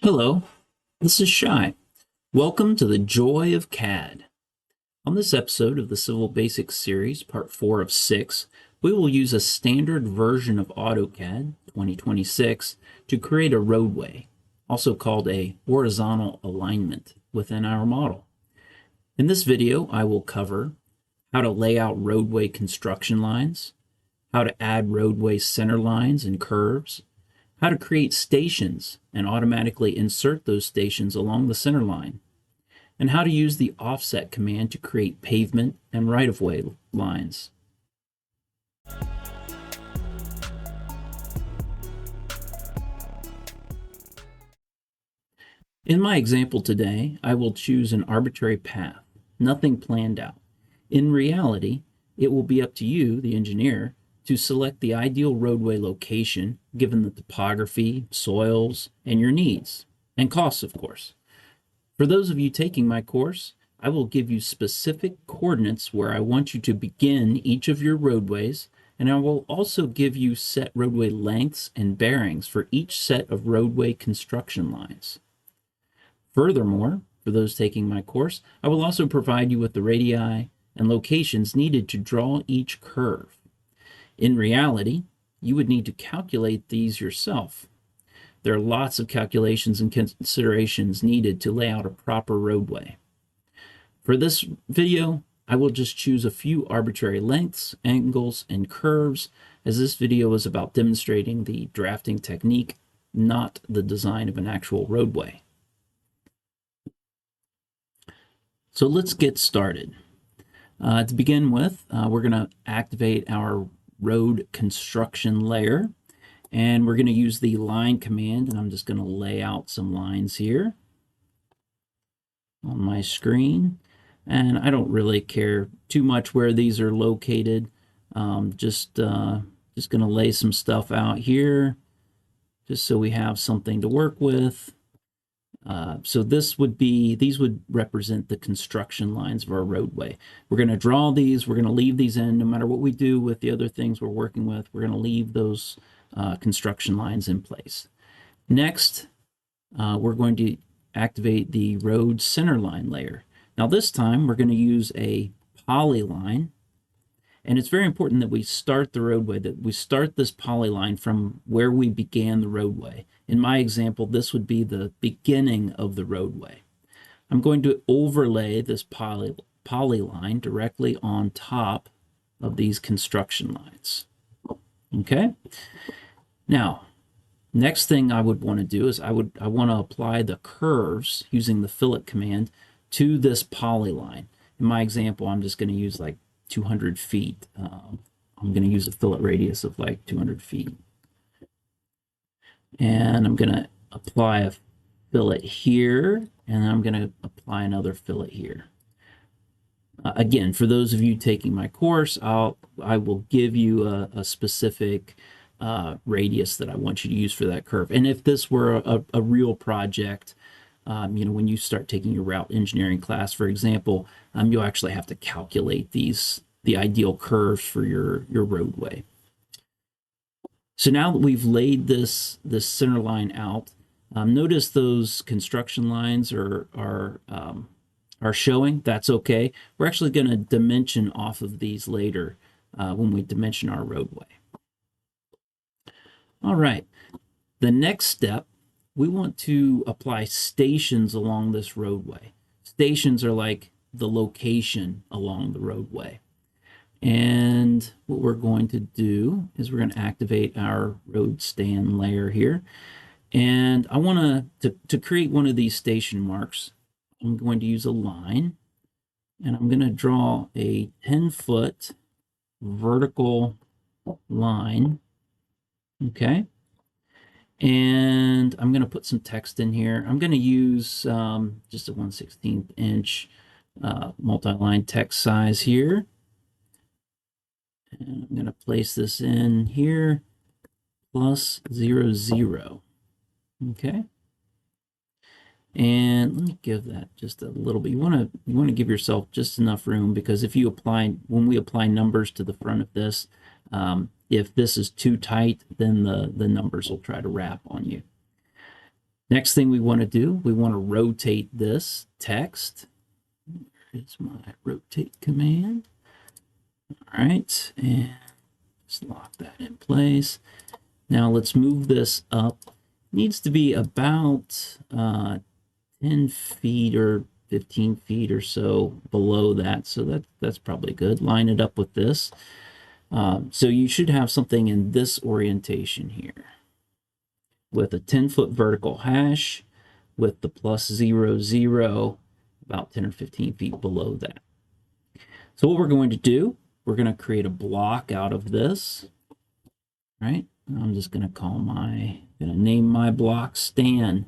Hello, this is Shai. Welcome to the Joy of CAD. On this episode of the Civil Basics series, part 4 of 6, we will use a standard version of AutoCAD 2026 to create a roadway, also called a horizontal alignment within our model. In this video, I will cover how to lay out roadway construction lines, how to add roadway center lines and curves, how to create stations and automatically insert those stations along the center line, and how to use the offset command to create pavement and right-of-way lines. In my example today, I will choose an arbitrary path, nothing planned out. In reality, it will be up to you, the engineer, to select the ideal roadway location given the topography, soils, and your needs, and costs, of course. For those of you taking my course, I will give you specific coordinates where I want you to begin each of your roadways, and I will also give you set roadway lengths and bearings for each set of roadway construction lines. Furthermore, for those taking my course, I will also provide you with the radii and locations needed to draw each curve. In reality, you would need to calculate these yourself. There are lots of calculations and considerations needed to lay out a proper roadway. For this video, I will just choose a few arbitrary lengths, angles, and curves, as this video is about demonstrating the drafting technique, not the design of an actual roadway. So let's get started. To begin with, we're going to activate our road construction layer, and we're going to use the line command, and I'm just going to lay out some lines here on my screen. And I don't really care too much where these are located. Just going to lay some stuff out here just so we have something to work with. So these would represent the construction lines of our roadway. We're going to draw these. We're going to leave these in no matter what we do with the other things we're working with. We're going to leave those construction lines in place. Next, we're going to activate the road centerline layer. Now this time we're going to use a polyline, and it's very important that we start the roadway, that we start this polyline from where we began the roadway. In my example, this would be the beginning of the roadway. I'm going to overlay this polyline directly on top of these construction lines. Okay? Now, next thing I would want to do is I want to apply the curves using the fillet command to this polyline. In my example, I'm just going to use like 200 feet. I'm going to use a fillet radius of like 200 feet. And I'm going to apply a fillet here, and I'm going to apply another fillet here. Again, for those of you taking my course, I will give you a specific radius that I want you to use for that curve. And if this were a real project, when you start taking your route engineering class, for example, you'll actually have to calculate the ideal curves for your roadway. So now that we've laid this center line out, notice those construction lines are showing. That's okay. We're actually going to dimension off of these later when we dimension our roadway. All right. The next step, we want to apply stations along this roadway. Stations are like the location along the roadway. And what we're going to do is we're going to activate our road stand layer here. And I want to create one of these station marks. I'm going to use a line, and I'm going to draw a 10-foot vertical line. Okay. And I'm going to put some text in here. I'm going to use just a 1/16 inch multi-line text size here. And I'm going to place this in here, plus 0, 0. Okay. And let me give that just a little bit. You want to give yourself just enough room, because if you apply, when we apply numbers to the front of this, if this is too tight, then the numbers will try to wrap on you. Next thing we want to do, we want to rotate this text. Here's my rotate command. All right, and just lock that in place. Now let's move this up. It needs to be about 10 feet or 15 feet or so below that. So that's probably good. Line it up with this. So you should have something in this orientation here with a 10-foot vertical hash with the +0, about 10 or 15 feet below that. So what we're going to do, we're going to create a block out of this, right? I'm just going to name my block Stan.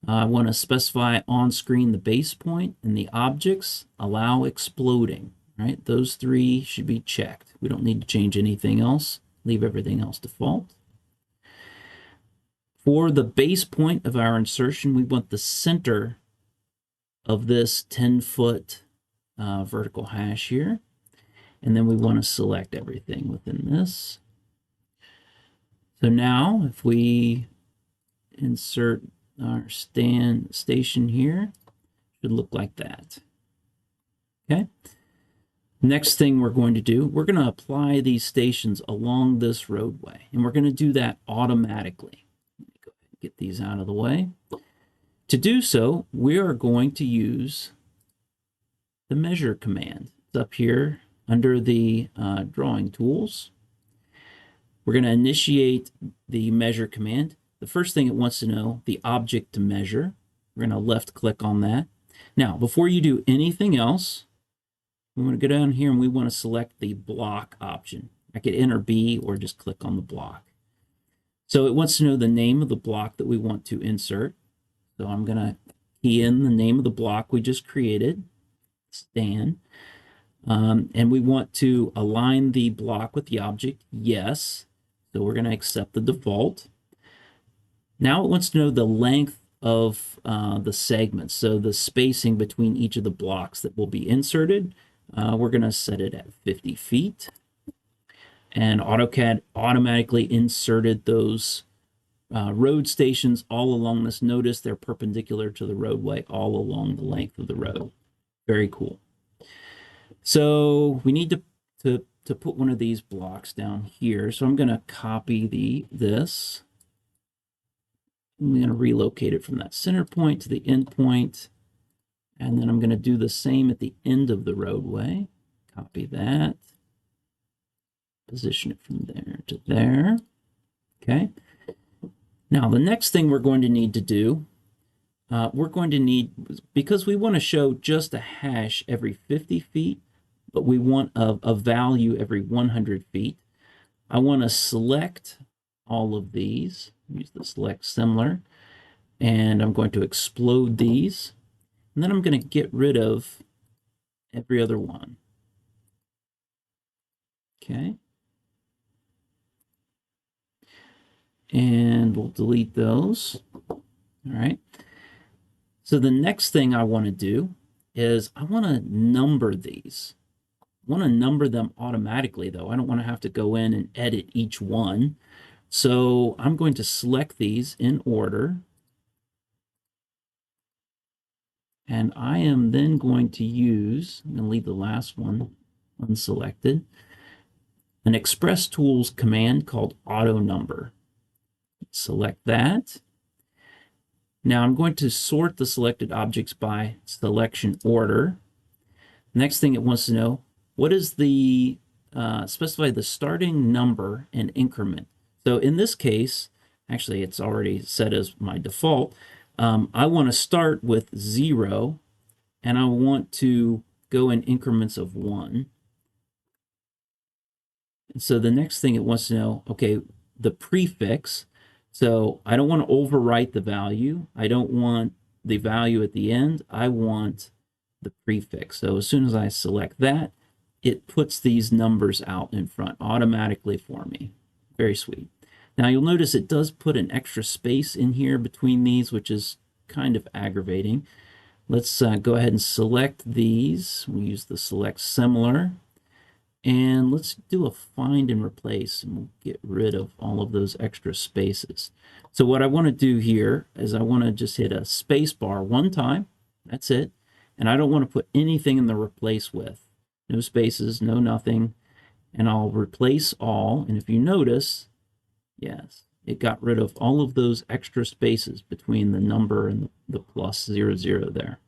I want to specify on screen the base point and the objects, allow exploding, right? Those three should be checked. We don't need to change anything else. Leave everything else default. For the base point of our insertion, we want the center of this 10-foot vertical hash here. And then we want to select everything within this. So now if we insert our station here, it should look like that. Okay. Next thing we're going to do, we're going to apply these stations along this roadway, and we're going to do that automatically. Let me go ahead and get these out of the way. To do so, we are going to use the measure command. It's up here under the drawing tools. We're going to initiate the measure command. The first thing it wants to know, the object to measure. We're going to left click on that. Now, before you do anything else, we want to go down here and we want to select the block option. I could enter B or just click on the block. So it wants to know the name of the block that we want to insert. So I'm going to key in the name of the block we just created, Stan. And we want to align the block with the object, yes. So we're going to accept the default. Now it wants to know the length of the segments, so the spacing between each of the blocks that will be inserted. We're going to set it at 50 feet. And AutoCAD automatically inserted those road stations all along this. Notice they're perpendicular to the roadway all along the length of the road. Very cool. So we need to put one of these blocks down here. So I'm going to copy this. I'm going to relocate it from that center point to the end point. And then I'm going to do the same at the end of the roadway. Copy that. Position it from there to there. Okay. Now, the next thing we're going to need to do, because we want to show just a hash every 50 feet, but we want a value every 100 feet. I want to select all of these. Use the select similar. And I'm going to explode these. And then I'm going to get rid of every other one. Okay. And we'll delete those. All right. So the next thing I want to do is I want to number these. I want to number them automatically, though. I don't want to have to go in and edit each one. So I'm going to select these in order. And I am then going to use, I'm going to leave the last one unselected, an Express Tools command called auto number. Select that. Now I'm going to sort the selected objects by selection order. Next thing it wants to know, what is the, specify the starting number and increment. So in this case, actually it's already set as my default. I want to start with 0, and I want to go in increments of 1. And so the next thing it wants to know, okay, the prefix. So I don't want to overwrite the value. I don't want the value at the end. I want the prefix. So as soon as I select that, it puts these numbers out in front automatically for me. Very sweet. Now you'll notice it does put an extra space in here between these, which is kind of aggravating. Let's go ahead and select these. We use the select similar. And let's do a find and replace, and we'll get rid of all of those extra spaces. So what I want to do here is I want to just hit a space bar one time. That's it. And I don't want to put anything in the replace with. No spaces, no nothing. And I'll replace all. And if you notice, yes, it got rid of all of those extra spaces between the number and the plus 00 there.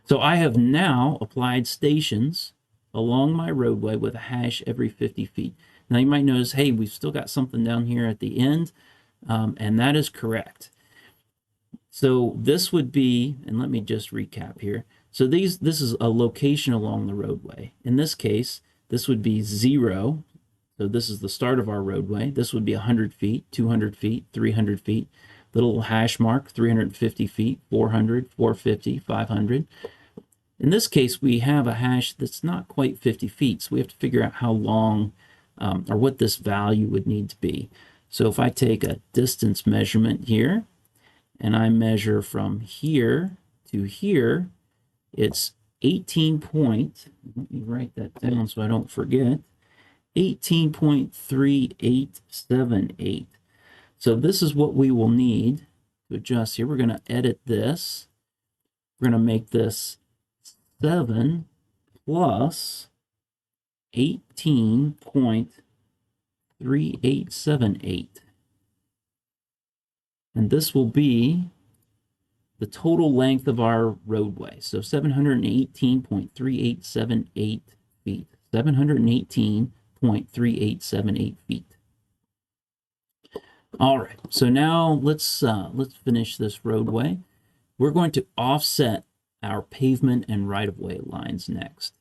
So I have now applied stations along my roadway with a hash every 50 feet. Now you might notice, hey, we've still got something down here at the end, and that is correct. So this would be, and let me just recap here. So this is a location along the roadway. In this case, this would be 0. So this is the start of our roadway. This would be 100 feet, 200 feet, 300 feet. The little hash mark, 350 feet, 400, 450, 500. In this case, we have a hash that's not quite 50 feet, so we have to figure out how long or what this value would need to be. So if I take a distance measurement here, and I measure from here to here, it's 18 point, let me write that down so I don't forget, 18.3878. So this is what we will need to adjust here. We're going to edit this. We're going to make this 7 plus 18.3878. And this will be the total length of our roadway. So 718.3878 feet. 718.3878 feet. All right, so now let's finish this roadway. We're going to offset our pavement and right-of-way lines next.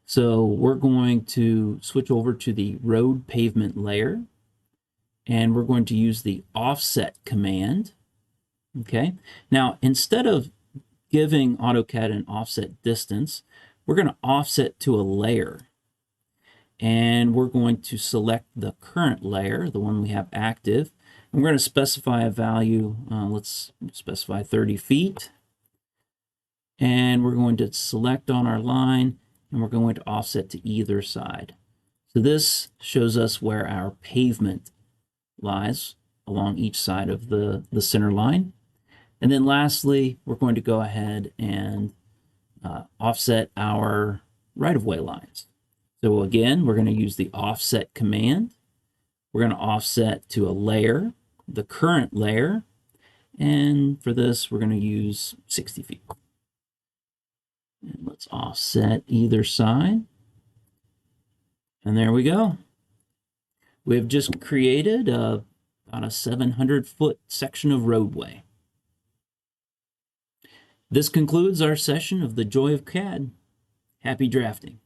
So we're going to switch over to the road pavement layer, and we're going to use the offset command. Okay, now instead of giving AutoCAD an offset distance, we're going to offset to a layer. And we're going to select the current layer, the one we have active. And we're going to specify a value, let's specify 30 feet. And we're going to select on our line, and we're going to offset to either side. So this shows us where our pavement lies along each side of the center line. And then lastly, we're going to go ahead and offset our right-of-way lines. So again, we're going to use the offset command. We're going to offset to a layer, the current layer. And for this, we're going to use 60 feet. And let's offset either side. And there we go. We've just created about a 700-foot section of roadway. This concludes our session of The Joy of CAD. Happy drafting.